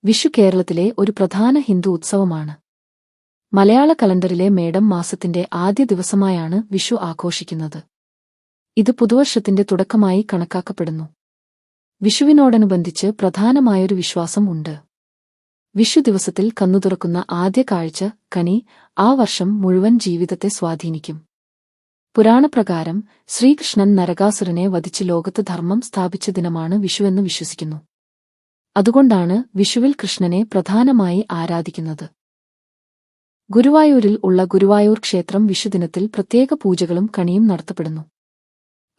വിഷു കേരളത്തിലെ ഒരു പ്രധാന ഹിന്ദു ഉത്സവമാണ്. മലയാള കലണ്ടറിലെ മേടം മാസത്തിന്റെ ആദ്യ ദിവസമായാണ് വിഷു ആഘോഷിക്കുന്നത്. ഇത് പുതുവർഷത്തിന്റെ തുടക്കമായി കണക്കാക്കപ്പെടുന്നു. വിഷുവിനോടനുബന്ധിച്ച് പ്രധാനമായൊരു വിശ്വാസം ഉണ്ട്. വിഷു ദിവസത്തിൽ കണ്ണുതുറക്കുന്ന ആദ്യ കാഴ്ച, കണി, ആ വർഷം മുഴുവൻ ജീവിതത്തെ സ്വാധീനിക്കും. പുരാണപ്രകാരം ശ്രീകൃഷ്ണൻ നരകാസുരനെ വധിച്ച് ലോകത്ത് ധർമ്മം സ്ഥാപിച്ച ദിനമാണ് വിഷുവെന്ന് വിശ്വസിക്കുന്നു. അതുകൊണ്ടാണ് വിഷുവിൽ കൃഷ്ണനെ പ്രധാനമായി ആരാധിക്കുന്നത്. ഗുരുവായൂരിൽ ഉള്ള ഗുരുവായൂർ ക്ഷേത്രം വിഷുദിനത്തിൽ പ്രത്യേക പൂജകളും കണിയും നടത്തപ്പെടുന്നു.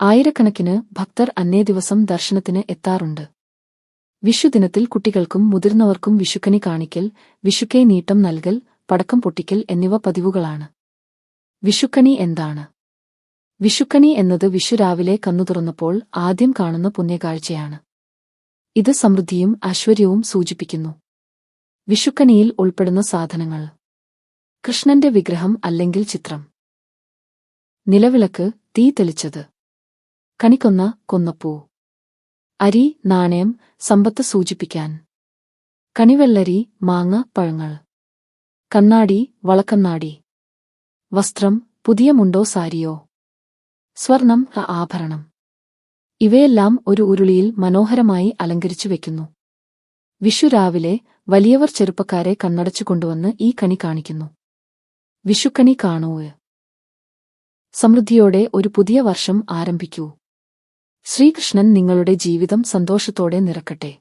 ആയിരക്കണക്കിന് ഭക്തർ അന്നേ ദിവസം ദർശനത്തിന് എത്താറുണ്ട്. വിഷുദിനത്തിൽ കുട്ടികൾക്കും മുതിർന്നവർക്കും വിഷുക്കണി കാണിക്കൽ, വിഷുക്കൈ നീട്ടം നൽകൽ, പടക്കം പൊട്ടിക്കൽ എന്നിവ പതിവുകളാണ്. വിഷുക്കണി എന്താണ്? വിഷുക്കണി എന്നത് വിഷു രാവിലെ കണ്ണുതുറന്നപ്പോൾ ആദ്യം കാണുന്ന പുണ്യകാഴ്ചയാണ്. ഇത് സമൃദ്ധിയും ഐശ്വര്യവും സൂചിപ്പിക്കുന്നു. വിഷുക്കണിയിൽ ഉൾപ്പെടുന്ന സാധനങ്ങൾ: കൃഷ്ണന്റെ വിഗ്രഹം അല്ലെങ്കിൽ ചിത്രം, നിലവിളക്ക്, തീ തെളിച്ചത്, കണിക്കൊന്ന, കൊന്നപ്പൂ, അരി, നാണയം, സമ്പത്ത് സൂചിപ്പിക്കാൻ, കണിവെള്ളരി, മാങ്ങ, പഴങ്ങൾ, കണ്ണാടി, വളക്കണ്ണാടി, വസ്ത്രം, പുതിയ മുണ്ടോ സാരിയോ, സ്വർണം, ആഭരണം. ഇവയെല്ലാം ഒരു ഉരുളിയിൽ മനോഹരമായി അലങ്കരിച്ചു വെക്കുന്നു. വിഷു രാവിലെ വലിയവർ ചെറുപ്പക്കാരെ കണ്ണടച്ചു കൊണ്ടുവന്ന് ഈ കണി കാണിക്കുന്നു. വിഷുക്കണി കാണൂ. സമൃദ്ധിയോടെ ഒരു പുതിയ വർഷം ആരംഭിക്കൂ. ശ്രീകൃഷ്ണൻ നിങ്ങളുടെ ജീവിതം സന്തോഷത്തോടെ നിറക്കട്ടെ.